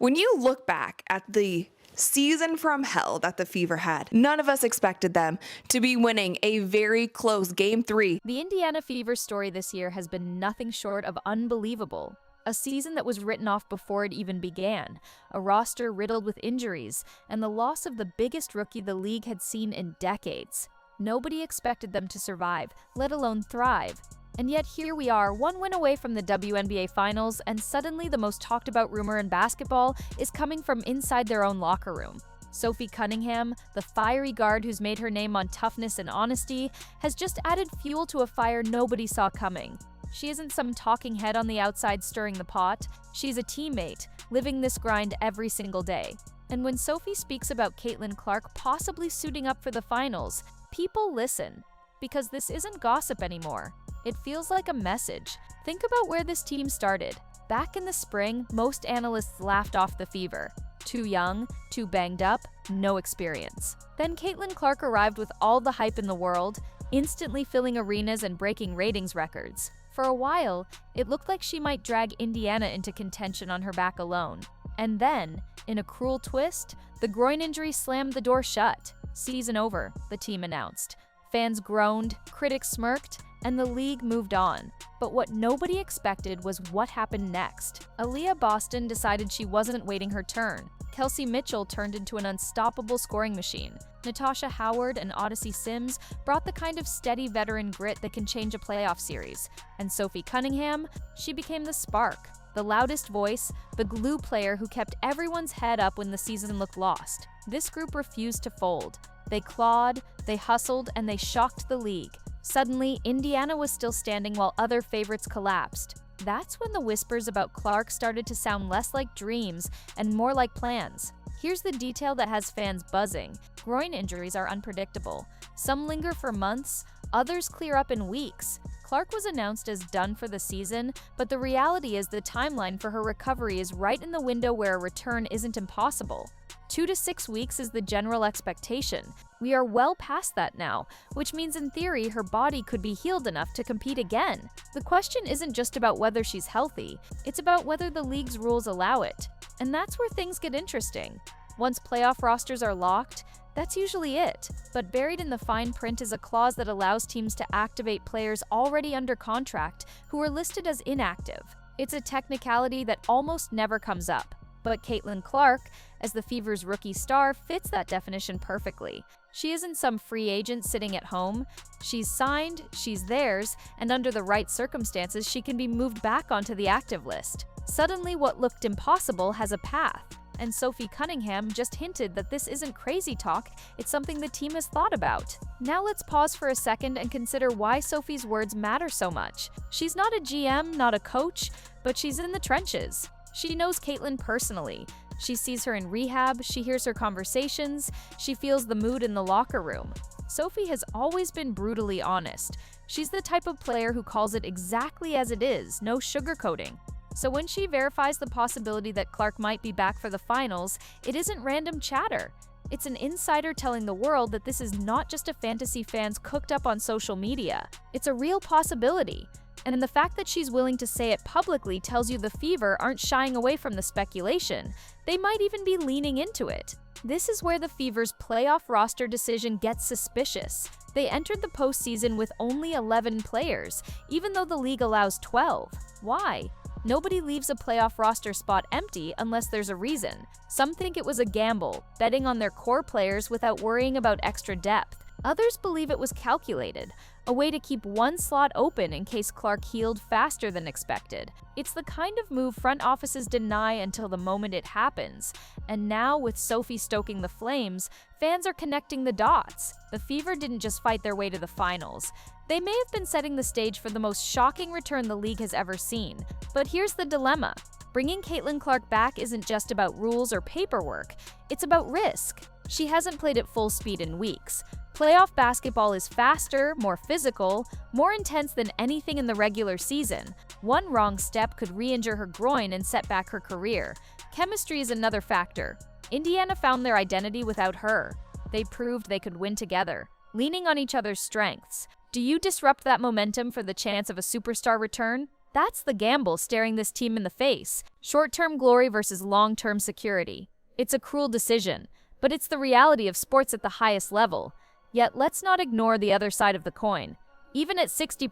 When you look back at the season from hell that the Fever had, none of us expected them to be winning a very close Game 3. The Indiana Fever story this year has been nothing short of unbelievable. A season that was written off before it even began, a roster riddled with injuries, and the loss of the biggest rookie the league had seen in decades. Nobody expected them to survive, let alone thrive. And yet here we are, one win away from the WNBA Finals, and suddenly the most talked about rumor in basketball is coming from inside their own locker room. Sophie Cunningham, the fiery guard who's made her name on toughness and honesty, has just added fuel to a fire nobody saw coming. She isn't some talking head on the outside stirring the pot. She's a teammate, living this grind every single day. And when Sophie speaks about Caitlin Clark possibly suiting up for the finals, people listen. Because this isn't gossip anymore. It feels like a message. Think about where this team started. Back in the spring, most analysts laughed off the Fever. Too young, too banged up, no experience. Then Caitlin Clark arrived with all the hype in the world, instantly filling arenas and breaking ratings records. For a while, it looked like she might drag Indiana into contention on her back alone. And then, in a cruel twist, the groin injury slammed the door shut. Season over, the team announced. Fans groaned, critics smirked, and the league moved on. But what nobody expected was what happened next. Aaliyah Boston decided she wasn't waiting her turn. Kelsey Mitchell turned into an unstoppable scoring machine. Natasha Howard and Odyssey Sims brought the kind of steady veteran grit that can change a playoff series. And Sophie Cunningham, she became the spark, the loudest voice, the glue player who kept everyone's head up when the season looked lost. This group refused to fold. They clawed, they hustled, and they shocked the league. Suddenly, Indiana was still standing while other favorites collapsed. That's when the whispers about Clark started to sound less like dreams and more like plans. Here's the detail that has fans buzzing. Groin injuries are unpredictable. Some linger for months, others clear up in weeks. Clark was announced as done for the season, but the reality is the timeline for her recovery is right in the window where a return isn't impossible. 2 to 6 weeks is the general expectation. We are well past that now, which means in theory her body could be healed enough to compete again. The question isn't just about whether she's healthy, it's about whether the league's rules allow it. And that's where things get interesting. Once playoff rosters are locked, that's usually it. But buried in the fine print is a clause that allows teams to activate players already under contract who are listed as inactive. It's a technicality that almost never comes up. But Caitlin Clark, as the Fever's rookie star, fits that definition perfectly. She isn't some free agent sitting at home. She's signed, she's theirs, and under the right circumstances, she can be moved back onto the active list. Suddenly, what looked impossible has a path. And Sophie Cunningham just hinted that this isn't crazy talk, it's something the team has thought about. Now let's pause for a second and consider why Sophie's words matter so much. She's not a GM, not a coach, but she's in the trenches. She knows Caitlin personally. She sees her in rehab, she hears her conversations, she feels the mood in the locker room. Sophie has always been brutally honest. She's the type of player who calls it exactly as it is, no sugarcoating. So when she verifies the possibility that Clark might be back for the finals, it isn't random chatter. It's an insider telling the world that this is not just a fantasy fans cooked up on social media. It's a real possibility. And the fact that she's willing to say it publicly tells you the Fever aren't shying away from the speculation. They might even be leaning into it. This is where the Fever's playoff roster decision gets suspicious. They entered the postseason with only 11 players, even though the league allows 12. Why? Nobody leaves a playoff roster spot empty unless there's a reason. Some think it was a gamble, betting on their core players without worrying about extra depth. Others believe it was calculated, a way to keep one slot open in case Clark healed faster than expected. It's the kind of move front offices deny until the moment it happens. And now, with Sophie stoking the flames, fans are connecting the dots. The Fever didn't just fight their way to the finals. They may have been setting the stage for the most shocking return the league has ever seen. But here's the dilemma. Bringing Caitlin Clark back isn't just about rules or paperwork. It's about risk. She hasn't played at full speed in weeks. Playoff basketball is faster, more physical, more intense than anything in the regular season. One wrong step could re-injure her groin and set back her career. Chemistry is another factor. Indiana found their identity without her. They proved they could win together, leaning on each other's strengths. Do you disrupt that momentum for the chance of a superstar return? That's the gamble staring this team in the face. Short-term glory versus long-term security. It's a cruel decision, but it's the reality of sports at the highest level. Yet let's not ignore the other side of the coin. Even at 60%,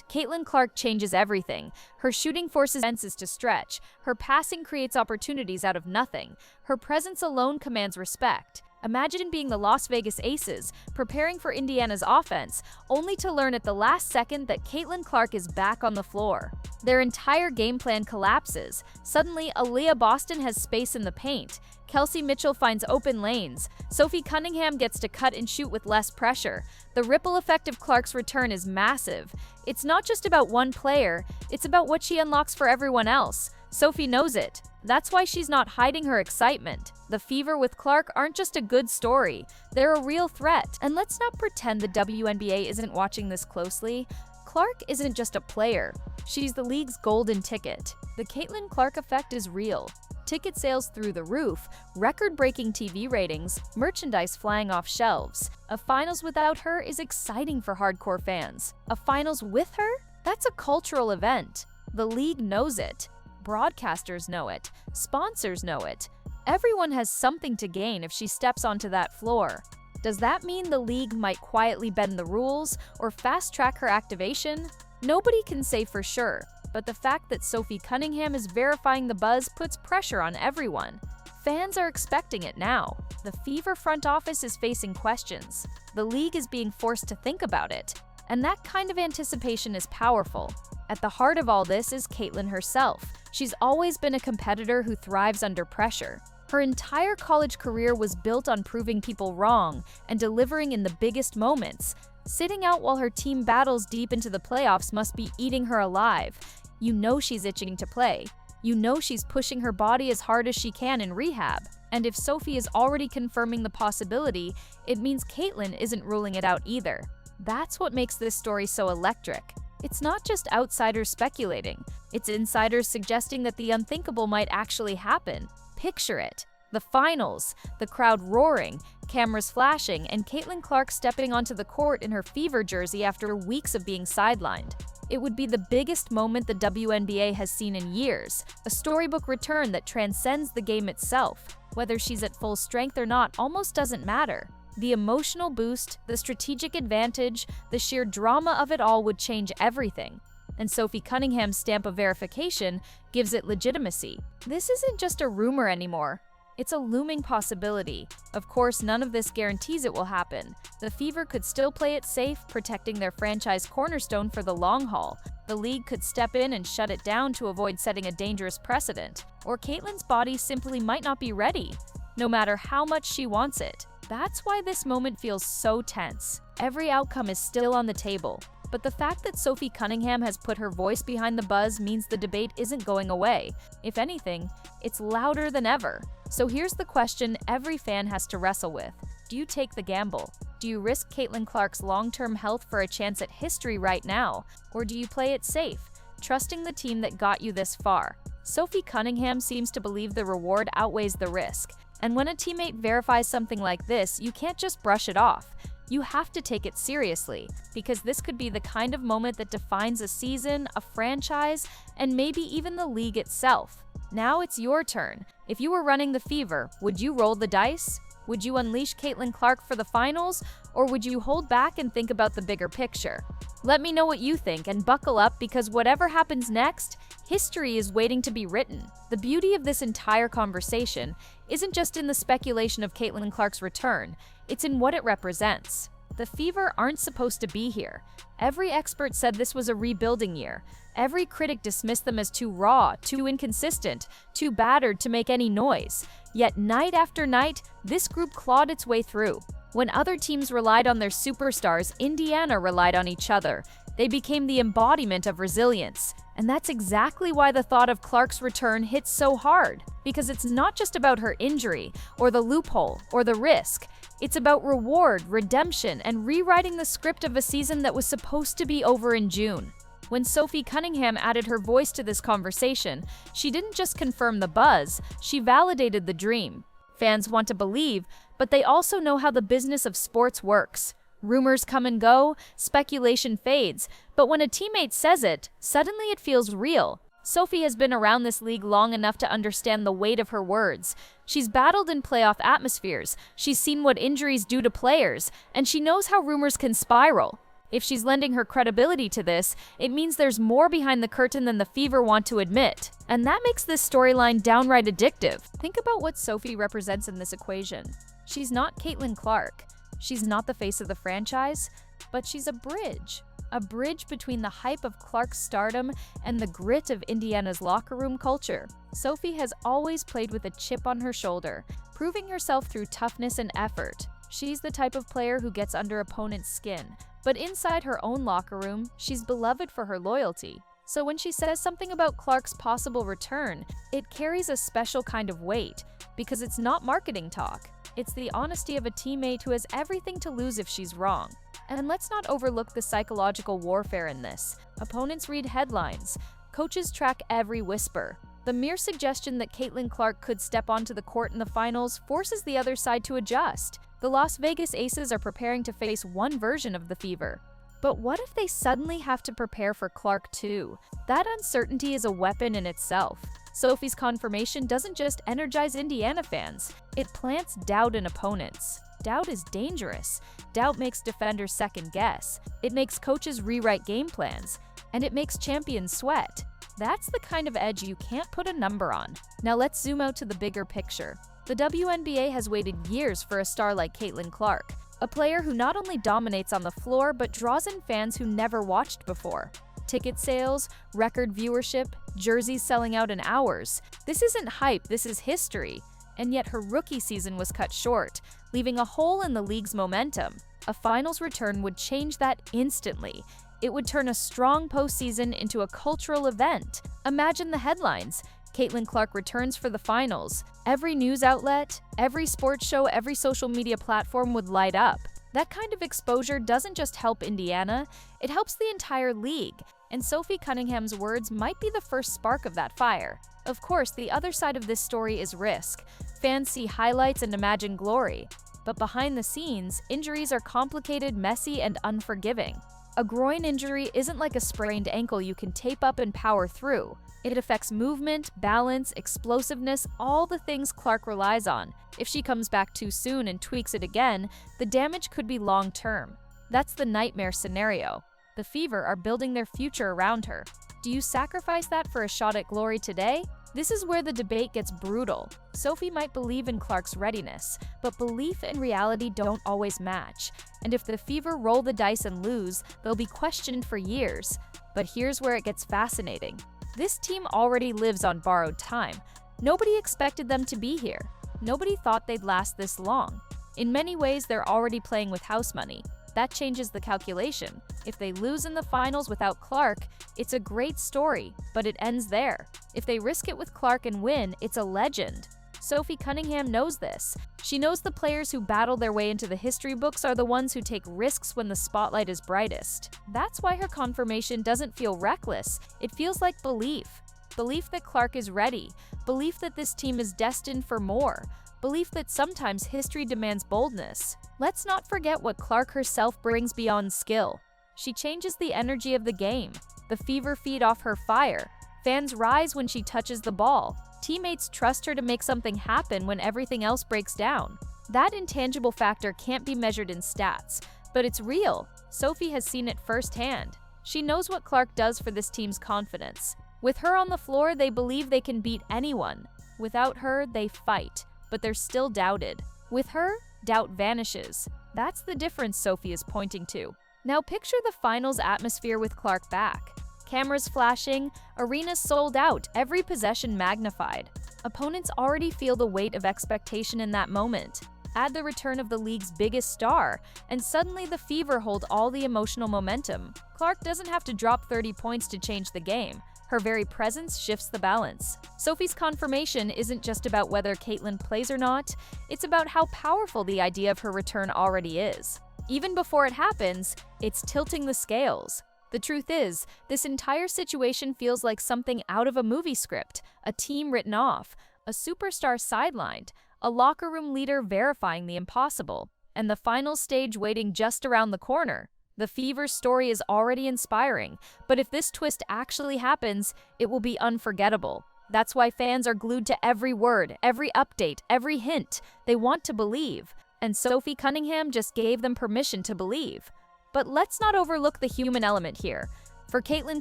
Caitlin Clark changes everything. Her shooting forces fences to stretch. Her passing creates opportunities out of nothing. Her presence alone commands respect. Imagine being the Las Vegas Aces, preparing for Indiana's offense, only to learn at the last second that Caitlin Clark is back on the floor. Their entire game plan collapses. Suddenly, Aaliyah Boston has space in the paint. Kelsey Mitchell finds open lanes. Sophie Cunningham gets to cut and shoot with less pressure. The ripple effect of Clark's return is massive. It's not just about one player, it's about what she unlocks for everyone else. Sophie knows it. That's why she's not hiding her excitement. The Fever with Clark aren't just a good story, they're a real threat. And let's not pretend the WNBA isn't watching this closely. Clark isn't just a player, she's the league's golden ticket. The Caitlin Clark effect is real. Ticket sales through the roof, record-breaking TV ratings, merchandise flying off shelves. A finals without her is exciting for hardcore fans. A finals with her? That's a cultural event. The league knows it. Broadcasters know it. Sponsors know it. Everyone has something to gain if she steps onto that floor. Does that mean the league might quietly bend the rules or fast-track her activation? Nobody can say for sure, but the fact that Sophie Cunningham is verifying the buzz puts pressure on everyone. Fans are expecting it now. The Fever front office is facing questions. The league is being forced to think about it. And that kind of anticipation is powerful. At the heart of all this is Caitlin herself. She's always been a competitor who thrives under pressure. Her entire college career was built on proving people wrong and delivering in the biggest moments. Sitting out while her team battles deep into the playoffs must be eating her alive. You know she's itching to play. You know she's pushing her body as hard as she can in rehab. And if Sophie is already confirming the possibility, it means Caitlin isn't ruling it out either. That's what makes this story so electric. It's not just outsiders speculating. It's insiders suggesting that the unthinkable might actually happen. Picture it. The finals, the crowd roaring, cameras flashing, and Caitlin Clark stepping onto the court in her Fever jersey after weeks of being sidelined. It would be the biggest moment the WNBA has seen in years, a storybook return that transcends the game itself. Whether she's at full strength or not almost doesn't matter. The emotional boost, the strategic advantage, the sheer drama of it all would change everything. And Sophie Cunningham's stamp of verification gives it legitimacy. This isn't just a rumor anymore. It's a looming possibility. Of course, none of this guarantees it will happen. The Fever could still play it safe, protecting their franchise cornerstone for the long haul. The league could step in and shut it down to avoid setting a dangerous precedent. Or Caitlin's body simply might not be ready, no matter how much she wants it. That's why this moment feels so tense. Every outcome is still on the table. But the fact that Sophie Cunningham has put her voice behind the buzz means the debate isn't going away. If anything, it's louder than ever. So here's the question every fan has to wrestle with. Do you take the gamble? Do you risk Caitlin Clark's long-term health for a chance at history right now? Or do you play it safe, trusting the team that got you this far? Sophie Cunningham seems to believe the reward outweighs the risk. And when a teammate verifies something like this, you can't just brush it off. You have to take it seriously, because this could be the kind of moment that defines a season, a franchise, and maybe even the league itself. Now it's your turn. If you were running the Fever, would you roll the dice? Would you unleash Caitlin Clark for the finals, or would you hold back and think about the bigger picture? Let me know what you think and buckle up, because whatever happens next, history is waiting to be written. The beauty of this entire conversation isn't just in the speculation of Caitlin Clark's return, it's in what it represents. The Fever aren't supposed to be here. Every expert said this was a rebuilding year. Every critic dismissed them as too raw, too inconsistent, too battered to make any noise. Yet night after night, this group clawed its way through. When other teams relied on their superstars, Indiana relied on each other. They became the embodiment of resilience. And that's exactly why the thought of Clark's return hits so hard. Because it's not just about her injury, or the loophole, or the risk. It's about reward, redemption, and rewriting the script of a season that was supposed to be over in June. When Sophie Cunningham added her voice to this conversation, she didn't just confirm the buzz, she validated the dream. Fans want to believe, but they also know how the business of sports works. Rumors come and go, speculation fades, but when a teammate says it, suddenly it feels real. Sophie has been around this league long enough to understand the weight of her words. She's battled in playoff atmospheres, she's seen what injuries do to players, and she knows how rumors can spiral. If she's lending her credibility to this, it means there's more behind the curtain than the Fever want to admit. And that makes this storyline downright addictive. Think about what Sophie represents in this equation. She's not Caitlin Clark. She's not the face of the franchise, but she's a bridge. A bridge between the hype of Clark's stardom and the grit of Indiana's locker room culture. Sophie has always played with a chip on her shoulder, proving herself through toughness and effort. She's the type of player who gets under opponents' skin, but inside her own locker room, she's beloved for her loyalty. So when she says something about Clark's possible return, it carries a special kind of weight, because it's not marketing talk. It's the honesty of a teammate who has everything to lose if she's wrong. And let's not overlook the psychological warfare in this. Opponents read headlines. Coaches track every whisper. The mere suggestion that Caitlin Clark could step onto the court in the finals forces the other side to adjust. The Las Vegas Aces are preparing to face one version of the Fever. But what if they suddenly have to prepare for Clark too? That uncertainty is a weapon in itself. Sophie's confirmation doesn't just energize Indiana fans, it plants doubt in opponents. Doubt is dangerous. Doubt makes defenders second guess. It makes coaches rewrite game plans. And it makes champions sweat. That's the kind of edge you can't put a number on. Now let's zoom out to the bigger picture. The WNBA has waited years for a star like Caitlin Clark, a player who not only dominates on the floor but draws in fans who never watched before. Ticket sales, record viewership, jerseys selling out in hours. This isn't hype, this is history. And yet her rookie season was cut short, leaving a hole in the league's momentum. A finals return would change that instantly. It would turn a strong postseason into a cultural event. Imagine the headlines. Caitlin Clark returns for the finals. Every news outlet, every sports show, every social media platform would light up. That kind of exposure doesn't just help Indiana, it helps the entire league. And Sophie Cunningham's words might be the first spark of that fire. Of course, the other side of this story is risk. Fans see highlights and imagine glory. But behind the scenes, injuries are complicated, messy, and unforgiving. A groin injury isn't like a sprained ankle you can tape up and power through. It affects movement, balance, explosiveness, all the things Clark relies on. If she comes back too soon and tweaks it again, the damage could be long-term. That's the nightmare scenario. The Fever are building their future around her. Do you sacrifice that for a shot at glory today? This is where the debate gets brutal. Sophie might believe in Clark's readiness, but belief and reality don't always match. And if the Fever roll the dice and lose, they'll be questioned for years. But here's where it gets fascinating. This team already lives on borrowed time. Nobody expected them to be here. Nobody thought they'd last this long. In many ways, they're already playing with house money. That changes the calculation. If they lose in the finals without Clark, it's a great story, but it ends there. If they risk it with Clark and win, it's a legend. Sophie Cunningham knows this. She knows the players who battle their way into the history books are the ones who take risks when the spotlight is brightest. That's why her confirmation doesn't feel reckless. It feels like belief. Belief that Clark is ready. Belief that this team is destined for more. Belief that sometimes history demands boldness. Let's not forget what Clark herself brings beyond skill. She changes the energy of the game. The Fever feed off her fire. Fans rise when she touches the ball. Teammates trust her to make something happen when everything else breaks down. That intangible factor can't be measured in stats, but it's real. Sophie has seen it firsthand. She knows what Clark does for this team's confidence. With her on the floor, they believe they can beat anyone. Without her, they fight, but they're still doubted. With her, doubt vanishes. That's the difference Sophie is pointing to. Now picture the finals atmosphere with Clark back. Cameras flashing, arenas sold out, every possession magnified. Opponents already feel the weight of expectation in that moment. Add the return of the league's biggest star, and suddenly the Fever hold all the emotional momentum. Clark doesn't have to drop 30 points to change the game. Her very presence shifts the balance. Sophie's confirmation isn't just about whether Caitlin plays or not, it's about how powerful the idea of her return already is. Even before it happens, it's tilting the scales. The truth is, this entire situation feels like something out of a movie script, a team written off, a superstar sidelined, a locker room leader verifying the impossible. and the final stage waiting just around the corner. The Fever's story is already inspiring, but if this twist actually happens, it will be unforgettable. That's why fans are glued to every word, every update, every hint. They want to believe, and Sophie Cunningham just gave them permission to believe. But let's not overlook the human element here. For Caitlin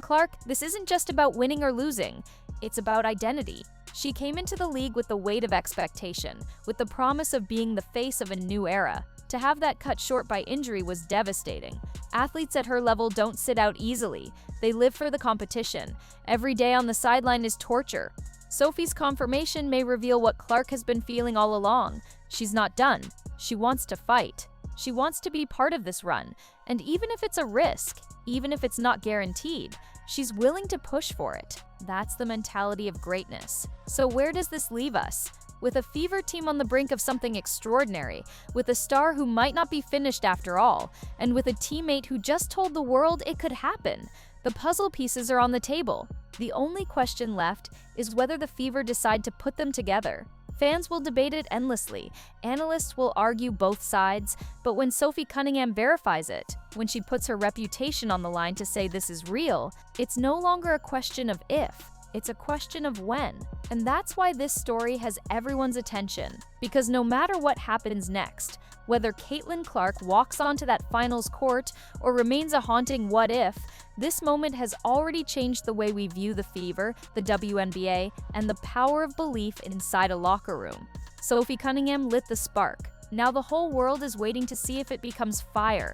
Clark, this isn't just about winning or losing. It's about identity. She came into the league with the weight of expectation, with the promise of being the face of a new era. To have that cut short by injury was devastating. Athletes at her level don't sit out easily. They live for the competition. Every day on the sideline is torture. Sophie's confirmation may reveal what Clark has been feeling all along. She's not done. She wants to fight. She wants to be part of this run. And even if it's a risk, even if it's not guaranteed, she's willing to push for it. That's the mentality of greatness. So where does this leave us? With a Fever team on the brink of something extraordinary, with a star who might not be finished after all, and with a teammate who just told the world it could happen. The puzzle pieces are on the table. The only question left is whether the Fever decide to put them together. Fans will debate it endlessly, analysts will argue both sides, but when Sophie Cunningham verifies it, when she puts her reputation on the line to say this is real, it's no longer a question of if, it's a question of when. And that's why this story has everyone's attention, because no matter what happens next, whether Caitlin Clark walks onto that finals court or remains a haunting what if, this moment has already changed the way we view the Fever, the WNBA, and the power of belief inside a locker room. Sophie Cunningham lit the spark. Now the whole world is waiting to see if it becomes fire,